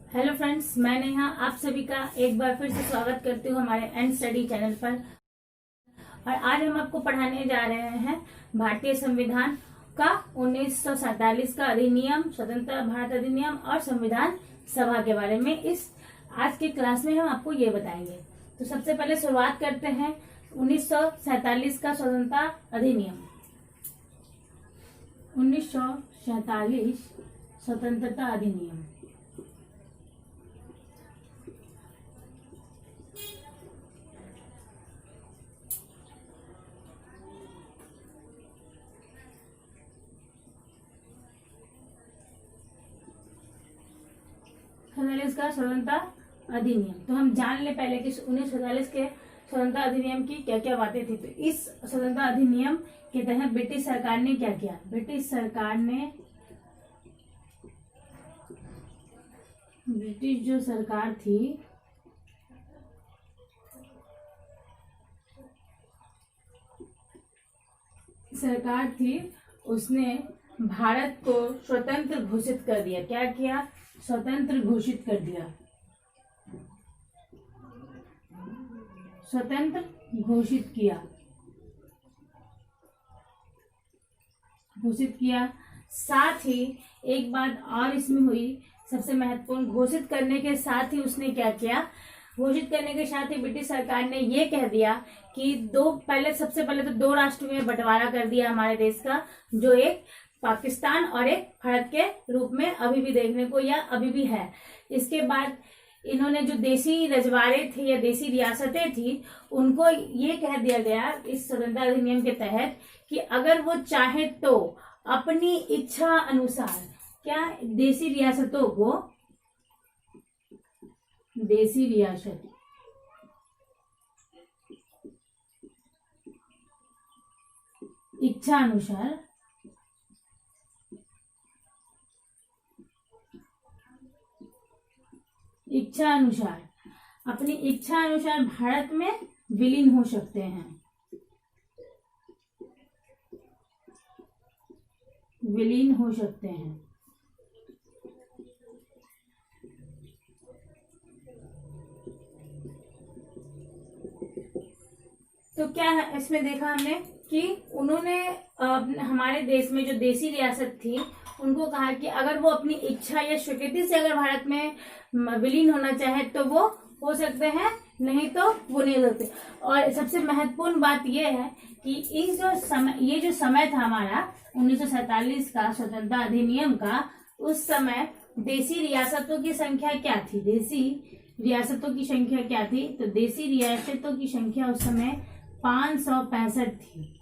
Hello friends, मैं नेहा आप सभी का एक बार फिर से स्वागत करती हूँ हमारे एंड स्टडी चैनल पर। और आज हम आपको पढ़ाने जा रहे हैं भारतीय संविधान का 1947 का अधिनियम, स्वतंत्र भारत अधिनियम और संविधान सभा के बारे में। इस आज की क्लास में हम आपको ये बताएंगे। तो सबसे पहले शुरुआत करते हैं 1947 का स्वतंत्रता अधिनियम। 1947 स्वतंत्रता अधिनियम। का स्वतंत्रता अधिनियम, तो हम जान ले पहले कि 1947 के स्वतंत्रता अधिनियम की क्या क्या बातें थी। तो इस स्वतंत्रता अधिनियम के तहत ब्रिटिश सरकार ने क्या किया? ब्रिटिश जो सरकार थी उसने भारत को स्वतंत्र घोषित कर दिया। क्या किया? स्वतंत्र घोषित कर दिया। स्वतंत्र घोषित किया। साथ ही एक बात और इसमें हुई, सबसे महत्वपूर्ण, घोषित करने के साथ ही उसने क्या किया? घोषित करने के साथ ही ब्रिटिश सरकार ने ये कह दिया कि सबसे पहले तो दो राष्ट्रों में बंटवारा कर दिया हमारे देश का, जो एक पाकिस्तान और एक भारत के रूप में अभी भी देखने को या अभी भी है। इसके बाद इन्होंने जो देसी रजवाड़े थे या देसी रियासतें थी, उनको ये कह दिया गया इस स्वतंत्रता अधिनियम के तहत कि अगर वो चाहे तो अपनी इच्छा अनुसार देसी रियासतों को अपनी इच्छा अनुसार भारत में विलीन हो सकते हैं। तो क्या है इसमें देखा हमने कि उन्होंने हमारे देश में जो देसी रियासत थी उनको कहा कि अगर वो अपनी इच्छा या स्वीकृति से अगर भारत में विलीन होना चाहे तो वो हो सकते हैं, नहीं तो वो नहीं हो सकते। और सबसे महत्वपूर्ण बात ये है कि ये जो समय था हमारा 1947 का स्वतंत्रता अधिनियम का, उस समय देसी रियासतों की संख्या क्या थी? तो देसी रियासतों की संख्या उस समय 565 थी।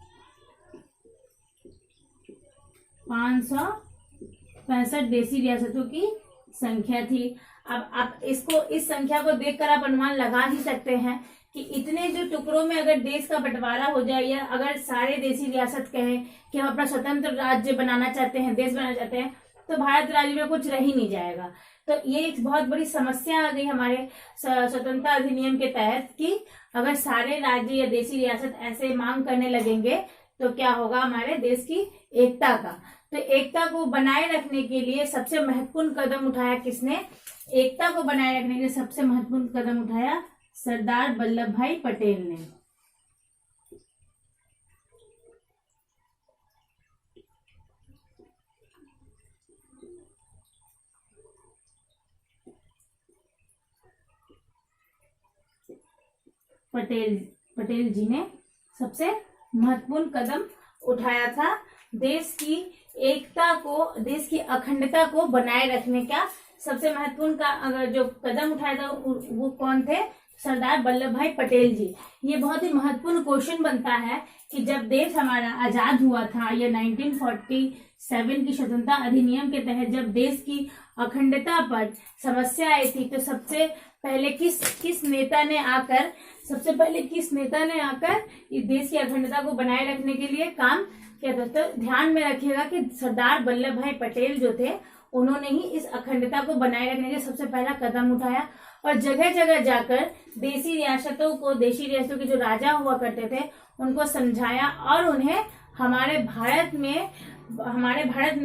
565 देसी रियासतों की संख्या थी। अब आप इस संख्या को देखकर आप अनुमान लगा ही सकते हैं कि इतने जो टुकड़ों में अगर देश का बंटवारा हो जाए, या अगर सारे देसी रियासत कहें कि हम अपना स्वतंत्र राज्य बनाना चाहते हैं, देश बनाना चाहते हैं, तो भारत राज्य में कुछ रह ही नहीं जाएगा। तो ये एक बहुत बड़ी समस्या आ गई हमारे स्वतंत्रता अधिनियम के तहत कि अगर सारे राज्य या देसी रियासत ऐसे मांग करने लगेंगे तो क्या होगा हमारे देश की एकता का। तो एकता को बनाए रखने के लिए सबसे महत्वपूर्ण कदम उठाया किसने? एकता को बनाए रखने के लिए सबसे महत्वपूर्ण कदम उठाया सरदार वल्लभ भाई पटेल ने। पटेल जी ने सबसे महत्वपूर्ण कदम उठाया था देश की अखंडता को बनाए रखने का। सबसे महत्वपूर्ण का अगर जो कदम उठाया था वो कौन थे? सरदार वल्लभ भाई पटेल जी। ये बहुत ही महत्वपूर्ण क्वेश्चन बनता है कि जब देश हमारा आजाद हुआ था, या 1947 की स्वतंत्रता अधिनियम के तहत जब देश की अखंडता पर समस्या आई थी, तो सबसे पहले किस नेता ने आकर इस देश की अखंडता को बनाए रखने के लिए काम किया था? तो ध्यान में रखिएगा कि सरदार वल्लभ भाई पटेल जो थे, उन्होंने ही इस अखंडता को बनाए रखने का सबसे पहला कदम उठाया। और जगह जगह जाकर देशी रियासतों के जो राजा हुआ करते थे उनको समझाया और उन्हें हमारे भारत में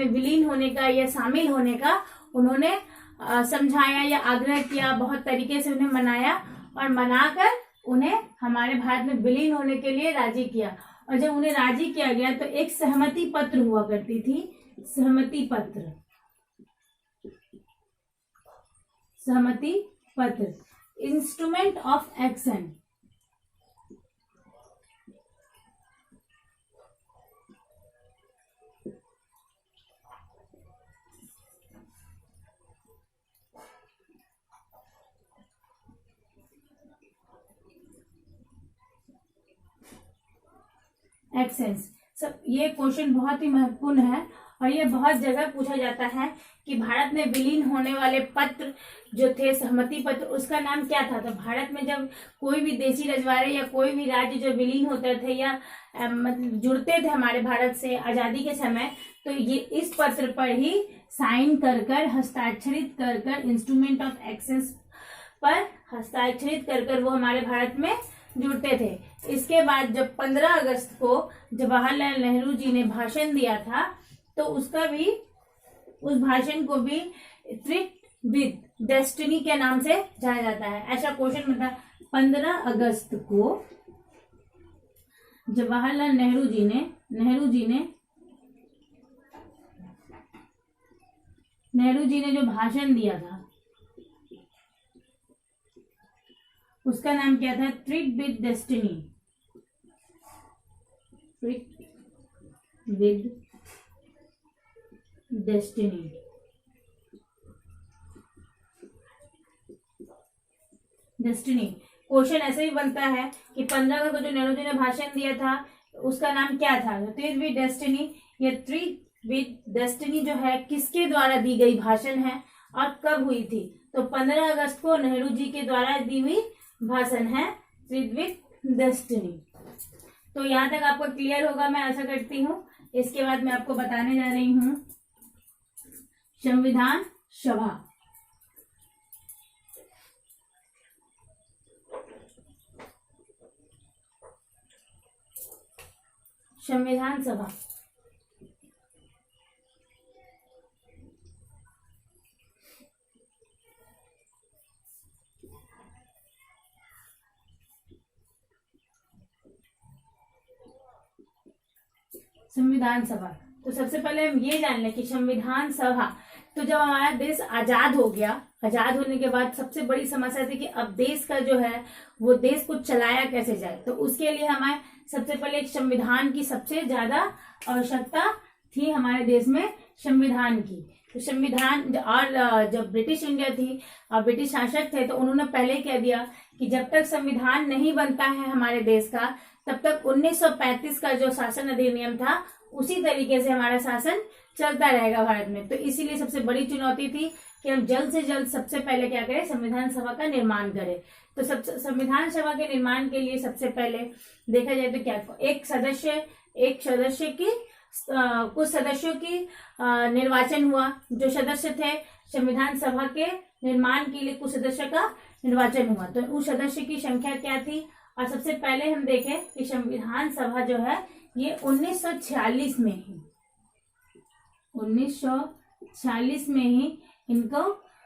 विलीन होने का या शामिल होने का उन्होंने समझाया या आग्रह किया, बहुत तरीके से उन्हें मनाया और मनाकर उन्हें हमारे भारत में विलीन होने के लिए राजी किया। और जब उन्हें राजी किया गया तो एक सहमति पत्र हुआ करती थी, सहमति पत्र, सहमति पत्र, इंस्ट्रूमेंट ऑफ एक्शन। एक्सेंस। सब ये क्वेश्चन बहुत ही महत्वपूर्ण है और ये बहुत जगह पूछा जाता है कि भारत में विलीन होने वाले पत्र जो थे, सहमति पत्र, उसका नाम क्या था। तो भारत में जब कोई भी देशी रजवाड़े या कोई भी राज्य जो विलीन होते थे या जुड़ते थे हमारे भारत से आजादी के समय, तो ये इस पत्र पर ही साइन कर कर, हस्ताक्षरित कर कर, इंस्ट्रूमेंट ऑफ एक्सेंस पर हस्ताक्षरित कर कर वो हमारे भारत में जुड़ते थे। इसके बाद जब 15 अगस्त को जवाहरलाल नेहरू जी ने भाषण दिया था, तो उसका भी, उस भाषण को भी थ्रेड विद डेस्टिनी के नाम से जाना जाता है। ऐसा क्वेश्चन बनता है। 15 अगस्त को जवाहरलाल नेहरू जी ने जो भाषण दिया था उसका नाम क्या था? Thread with destiny, thread with destiny. Destiny question ऐसे ही बनता है कि 15 अगस्त को जो नेहरू जी ने भाषण दिया था उसका नाम क्या था? Thread with destiny. ये थ्रेड विद डेस्टिनी जो है किसके द्वारा दी गई भाषण है और कब हुई थी? तो 15 अगस्त को नेहरू जी के द्वारा दी हुई भाषण है थ्रेड विद डेस्टिनी। तो यहाँ तक आपको क्लियर होगा, मैं आशा करती हूँ। इसके बाद मैं आपको बताने जा रही हूँ संविधान सभा। संविधान सभा संविधान सभा। तो सबसे पहले हम ये जान लें कि संविधान सभा, तो जब हमारा देश आजाद हो गया, आजाद होने के बाद सबसे बड़ी समस्या थी कि अब देश का जो है वो देश को चलाया कैसे जाए। तो उसके लिए हमें सबसे पहले एक संविधान की सबसे ज्यादा आवश्यकता थी हमारे देश में, संविधान की। तो संविधान, और जब ब्रिटिश इंडिया थी और ब्रिटिश शासक थे तो उन्होंने पहले कह दिया कि जब तक संविधान नहीं बनता है हमारे देश का, तब तक 1935 का जो शासन अधिनियम था उसी तरीके से हमारा शासन चलता रहेगा भारत में। तो इसीलिए सबसे बड़ी चुनौती थी कि हम जल्द से जल्द सबसे पहले क्या करें, संविधान सभा का निर्माण करें। तो संविधान सभा के निर्माण के लिए सबसे पहले देखा जाए तो क्या, एक सदस्य की कुछ सदस्यों की निर्वाचन हुआ। जो सदस्य थे संविधान सभा के निर्माण के लिए, कुछ सदस्य का निर्वाचन हुआ। तो उस सदस्य की संख्या क्या थी? और सबसे पहले हम देखें कि संविधान सभा जो है ये 1946 में ही, 1946 में ही इनको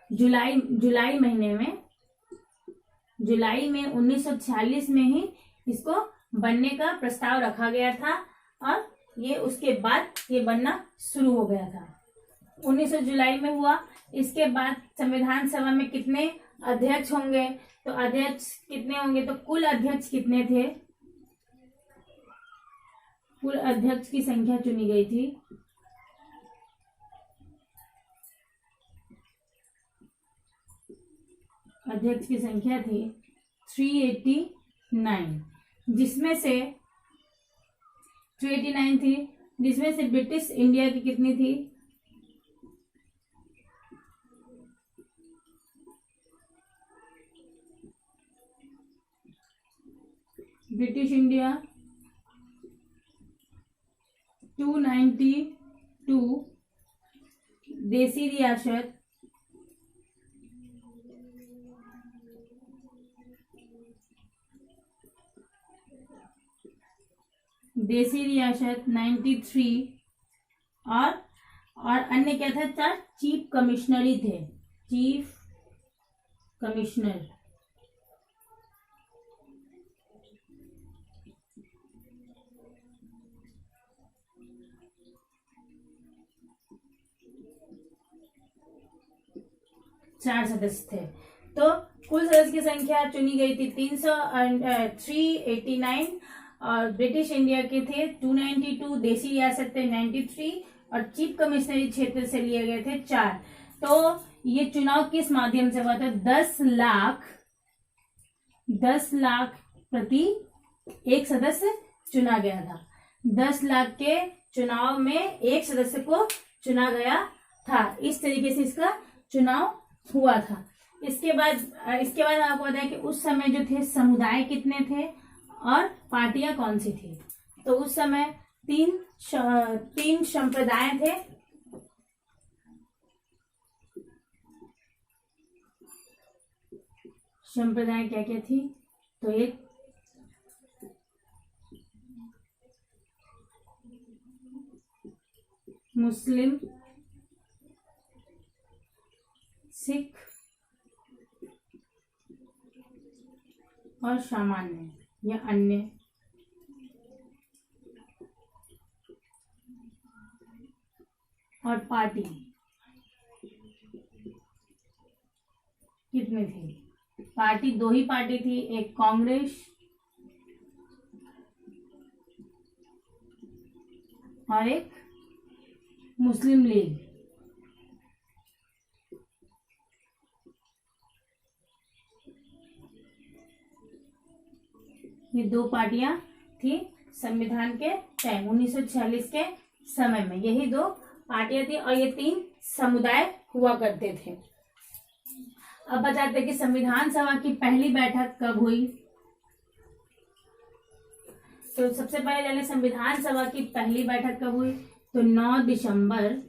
जुलाई महीने में, जुलाई में 1946 में ही इसको बनने का प्रस्ताव रखा गया था और ये उसके बाद ये बनना शुरू हो गया था। 19 जुलाई में हुआ। इसके बाद संविधान सभा में कितने अध्यक्ष होंगे? तो अध्यक्ष कितने होंगे? तो कुल अध्यक्ष कितने थे? कुल अध्यक्ष की संख्या चुनी गई थी अध्यक्ष की संख्या थी 389, जिसमें से 389 थी, जिसमें से ब्रिटिश इंडिया की कितनी थी? ब्रिटिश इंडिया 292, देसी रियासत 93 और अन्य क्या था? 4 चीफ कमिश्नरी थे। Chief commissioner. चार सदस्य थे। तो कुल सदस्य की संख्या चुनी गई थी 389 और ब्रिटिश इंडिया के थे 292, देसी रियासत थे 93 और चीफ कमिश्नरी क्षेत्र से लिए गए थे 4। तो ये चुनाव किस माध्यम से हुआ था? 10 लाख प्रति एक सदस्य चुना गया था। 10 लाख के चुनाव में एक सदस्य को चुना गया था। इस तरीके से इसका चुनाव हुआ था। इसके बाद आपको पता है कि उस समय जो थे समुदाय कितने थे और पार्टियां कौन सी थी। तो उस समय तीन संप्रदाय थे। संप्रदाय क्या क्या थी? तो एक मुस्लिम, सिख और सामान्य या अन्य। और पार्टी कितने थे? पार्टी 2 ही पार्टी थी, एक कांग्रेस और एक मुस्लिम लीग। ये 2 पार्टियां थी संविधान के टाइम 1946 के समय में। यही 2 पार्टियां थी और ये 3 समुदाय हुआ करते थे। अब बताते हैं कि संविधान सभा की पहली बैठक कब हुई। तो सबसे पहले जाने संविधान सभा की पहली बैठक कब हुई। तो 9 दिसंबर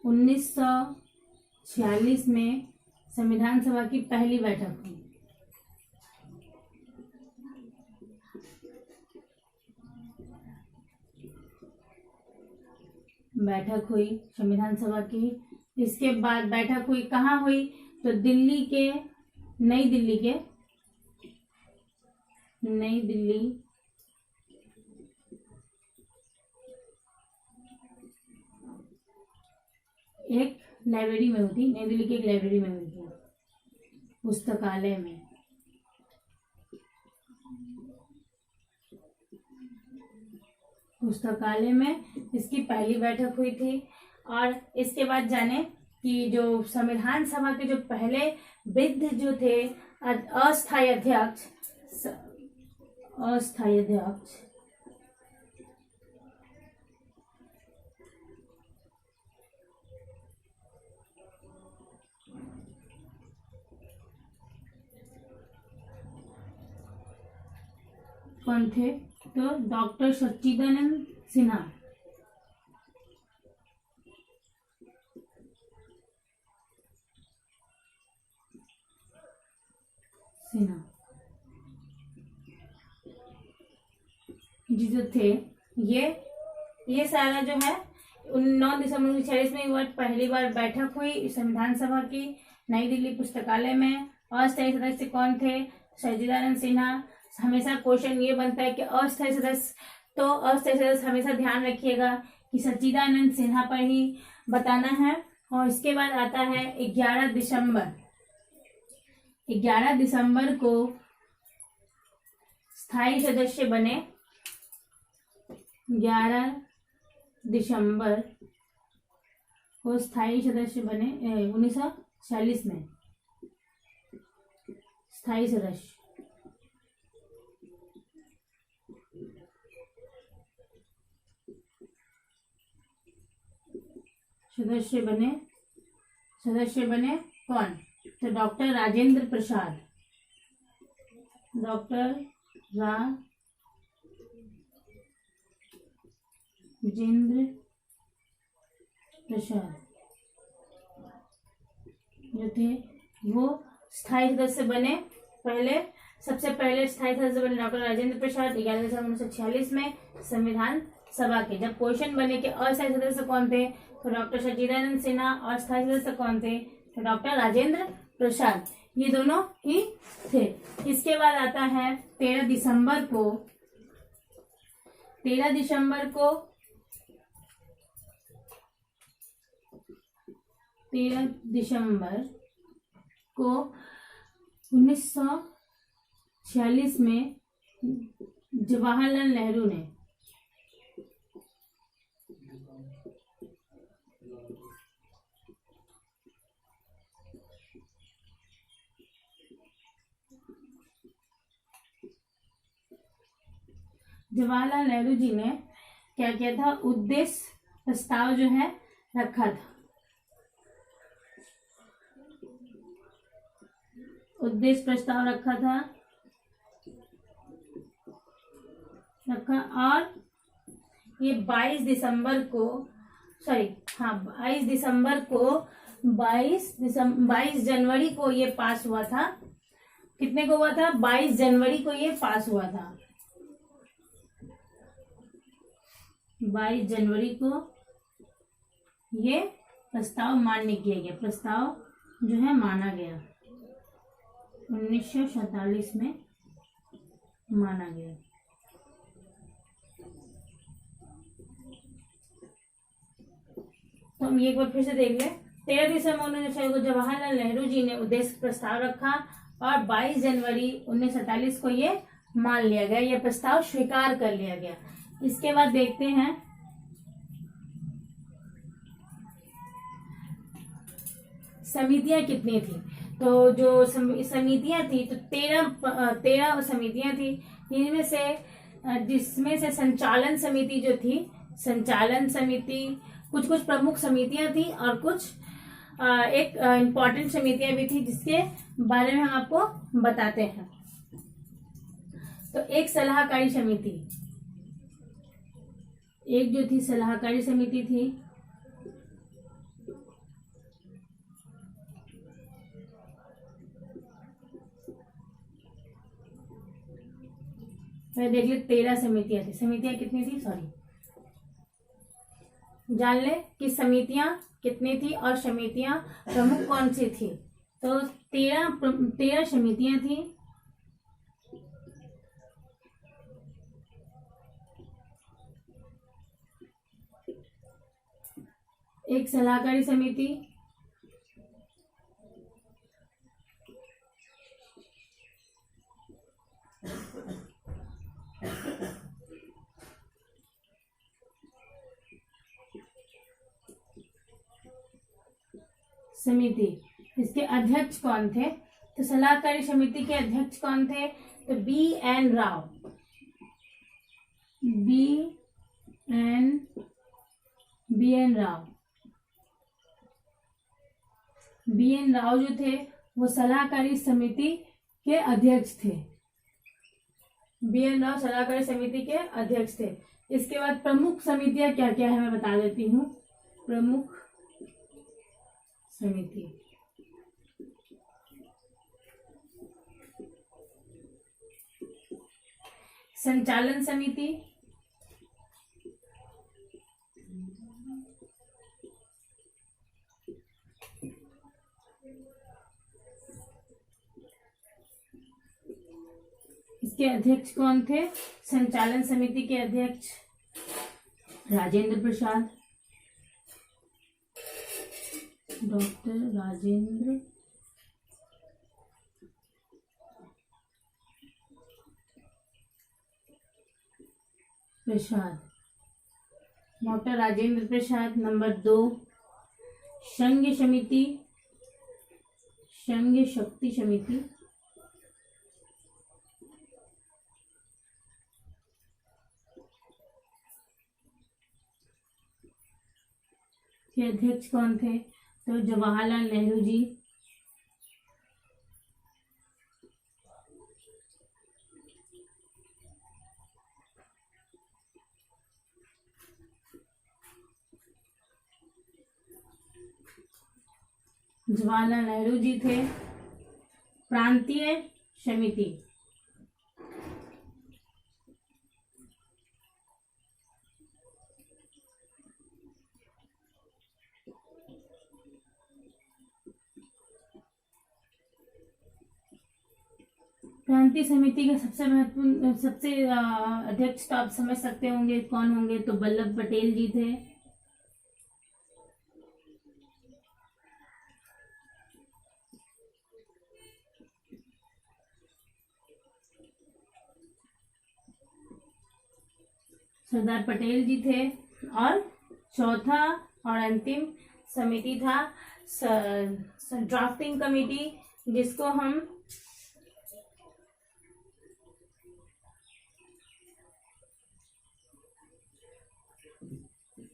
1946 में संविधान सभा की पहली बैठक हुई। बैठक हुई संविधान सभा की। इसके बाद बैठक हुई, कहाँ हुई? तो नई दिल्ली एक लाइब्रेरी में हुई थी। नई दिल्ली की एक लाइब्रेरी में हुई थी, पुस्तकालय में। पुस्तकालय में इसकी पहली बैठक हुई थी। और इसके बाद जाने कि जो संविधान सभा के जो पहले वृद्ध जो थे अस्थायी अध्यक्ष कौन थे? तो डॉक्टर सच्चिदानंद सिन्हा। जी जो थे ये सारा जो है 9 दिसंबर 1946 में हुआ। पहली बार बैठक हुई संविधान सभा की नई दिल्ली पुस्तकालय में। अस्थायी सदस्य कौन थे? सच्चिदानंद सिन्हा। हमेशा क्वेश्चन ये बनता है कि अस्थायी सदस्य हमेशा ध्यान रखिएगा कि सच्चिदानंद सिन्हा पर ही बताना है। और इसके बाद आता है 11 दिसंबर को स्थायी सदस्य बने। 11 दिसंबर को स्थायी सदस्य बने 1946 में स्थायी सदस्य बने कौन? तो डॉक्टर राजेंद्र प्रसाद। जो थे वो स्थायी सदस्य बने। सबसे पहले स्थायी सदस्य बने डॉक्टर राजेंद्र प्रसाद 11 दिसंबर 1946 में संविधान सभा के। जब क्वेश्चन बने कि अस्थायी सदस्य कौन थे, तो डॉक्टर सच्चिदानंद सिन्हा, और स्थायी सदस्य कौन थे, तो डॉक्टर राजेंद्र प्रसाद, ये दोनों ही थे। इसके बाद आता है 13 दिसंबर को 1946 में जवाहरलाल नेहरू ने जी ने क्या किया था, उद्देश्य प्रस्ताव जो है रखा था। उद्देश्य प्रस्ताव रखा और ये 22 दिसंबर को 22 जनवरी को ये पास हुआ था। कितने को हुआ था? 22 जनवरी को ये पास हुआ था। 22 जनवरी को ये प्रस्ताव मान्य किया गया। प्रस्ताव जो है माना गया, 1947 में माना गया। तो हम ये एक बार फिर से देख लें। 13 दिसंबर 1946 को जवाहरलाल नेहरू जी ने उद्देश्य प्रस्ताव रखा और 22 जनवरी 1947 को ये मान लिया गया, ये प्रस्ताव स्वीकार कर लिया गया। इसके बाद देखते हैं समितियां कितनी थी। तो जो समितियां थी, तो 13 समितियां थी। इनमें से जिसमें से संचालन समिति जो थी, संचालन समिति, कुछ प्रमुख समितियां थी और कुछ एक इम्पोर्टेंट समितियां भी थी, जिसके बारे में हम आपको बताते हैं। तो एक सलाहकारी समिति, एक जो थी सलाहकारी समिति थी, मैं देख ली 13 समितियां थी। समितियां कितनी थी, जान ले कि समितियां कितनी थी और समितियां प्रमुख कौन सी थी। तो 13 समितियां थी। एक सलाहकारी समिति, इसके अध्यक्ष कौन थे? तो सलाहकारी समिति के अध्यक्ष कौन थे? तो बी एन राव जो थे वो सलाहकारी समिति के अध्यक्ष थे। बी एन राव सलाहकारी समिति के अध्यक्ष थे। इसके बाद प्रमुख समितियां क्या क्या है मैं बता देती हूँ। प्रमुख समिति, संचालन समिति, इसके अध्यक्ष कौन थे? संचालन समिति के अध्यक्ष Rajendra Prasad, doctor Rajendra Prasad. Doctor Rajendra Prasad. Number 2 संघ शक्ति समिति, के अध्यक्ष कौन थे? तो जवाहरलाल नेहरू जी। जवाहरलाल नेहरू जी थे। प्रांतीय समिति, क्रांति समिति के सबसे महत्वपूर्ण सबसे अध्यक्ष तो आप समझ सकते होंगे कौन होंगे, तो वल्लभ पटेल जी थे। सरदार पटेल जी थे। और चौथा और अंतिम समिति था ड्राफ्टिंग कमेटी, जिसको हम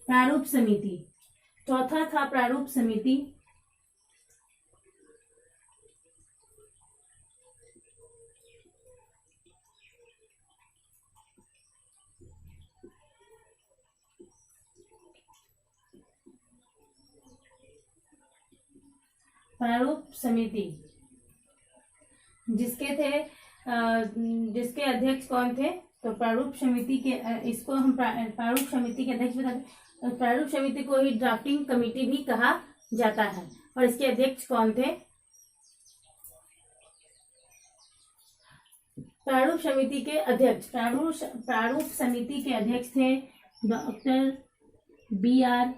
प्रारूप समिति, चौथा था प्रारूप समिति। प्रारूप समिति जिसके अध्यक्ष कौन थे, तो प्रारूप समिति के इसको हम प्रारूप समिति के अध्यक्ष बताते। प्रारूप समिति को ही ड्राफ्टिंग कमेटी भी कहा जाता है। और इसके अध्यक्ष कौन थे, प्रारूप समिति के अध्यक्ष प्रारूप समिति के अध्यक्ष थे डॉक्टर BR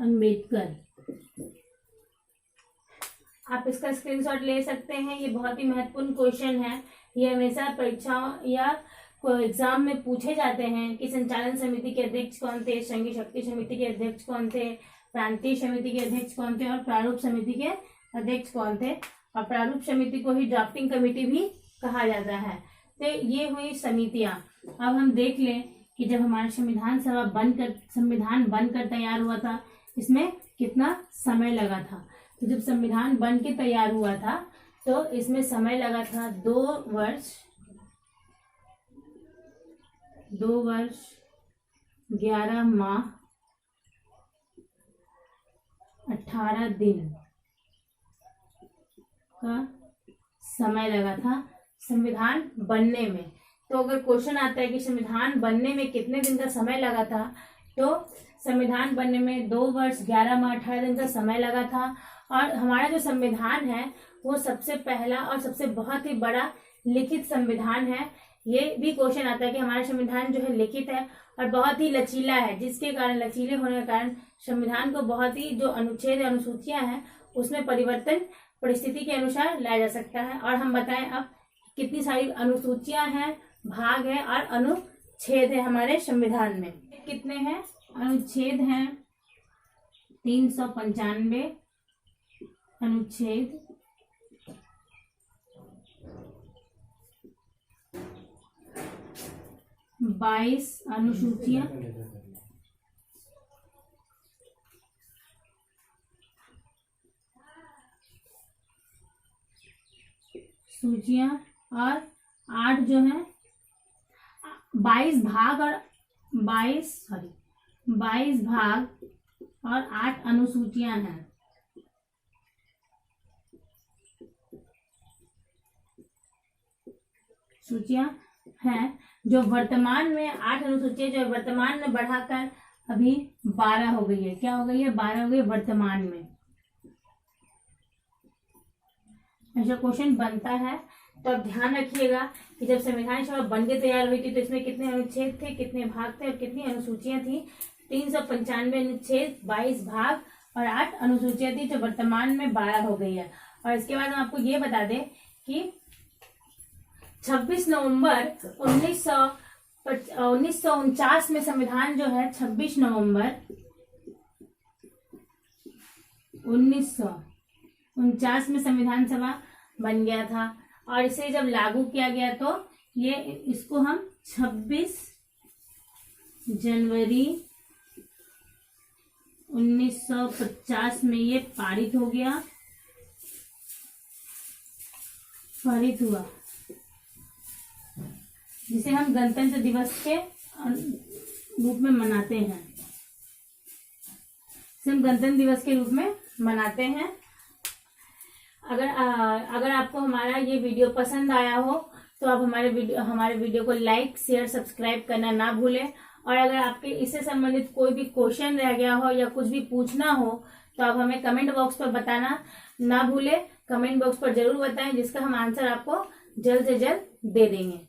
अम्बेडकर। आप इसका स्क्रीनशॉट ले सकते हैं। ये बहुत ही महत्वपूर्ण क्वेश्चन है। ये हमेशा परीक्षाओं या एग्जाम में पूछे जाते हैं कि संचालन समिति के अध्यक्ष कौन थे, संघीय शक्ति समिति के अध्यक्ष कौन थे, प्रांतीय समिति के अध्यक्ष कौन थे और प्रारूप समिति के अध्यक्ष कौन थे। और प्रारूप समिति को ही ड्राफ्टिंग कमेटी भी कहा जाता है। तो ये हुई समितियां। अब हम देख लें कि जब हमारा संविधान बनकर तैयार हुआ था, इसमें कितना समय लगा था। तो जब संविधान बन के तैयार हुआ था तो इसमें समय लगा था 2 वर्ष 11 माह 18 दिन का समय लगा था संविधान बनने में। तो अगर क्वेश्चन आता है कि संविधान बनने में कितने दिन का समय लगा था, तो संविधान बनने में 2 वर्ष 11 माह 18 दिन का समय लगा था। और हमारा जो संविधान है वो सबसे पहला और सबसे बहुत ही बड़ा लिखित संविधान है। ये भी क्वेश्चन आता है कि हमारा संविधान जो है लिखित है और बहुत ही लचीला है, जिसके कारण लचीले होने के कारण संविधान को बहुत ही जो अनुच्छेद अनुसूचियां हैं उसमें परिवर्तन परिस्थिति के अनुसार लाया जा सकता है। और हम बताएं अब कितनी सारी अनुसूचियां हैं, भाग है और अनुच्छेद है हमारे संविधान में। कितने हैं अनुच्छेद हैं 395 अनुच्छेद, 22 अनुसूचियां, सूचियां और 8 जो है 22 भाग और 22 भाग और 8 अनुसूचियां हैं। सूचियां हैं जो वर्तमान में 8 अनुसूचियां जो वर्तमान में बढ़ाकर अभी 12 हो गई है। क्या हो गई है? 12 हो गई वर्तमान में। ऐसा क्वेश्चन बनता है तो अब ध्यान रखिएगा कि जब संविधान सभा बन के तैयार हुई थी तो इसमें कितने अनुच्छेद थे, कितने भाग थे और कितनी अनुसूचियां थी। 395 अनुच्छेद, 22 भाग और 8 अनुसूचियां थी जो वर्तमान में 12 हो गई है। और इसके बाद हम आपको ये बता दें कि 26 नवंबर 1949 में संविधान जो है 26 नवंबर 1949 में संविधान सभा बन गया था। और इसे जब लागू किया गया तो इसको हम 26 जनवरी 1950 में ये पारित हुआ, जिसे हम गणतंत्र दिवस के रूप में मनाते हैं। इसे हम गणतंत्र दिवस के रूप में मनाते हैं। अगर आपको हमारा ये वीडियो पसंद आया हो तो आप हमारे वीडियो को लाइक, शेयर, सब्सक्राइब करना ना भूलें। और अगर आपके इससे संबंधित कोई भी क्वेश्चन रह गया हो या कुछ भी पूछना हो तो आप हमें कमेंट बॉक्स पर बताना ना भूलें। कमेंट बॉक्स पर जरूर बताएं, जिसका हम आंसर आपको जल्द से जल्द दे देंगे।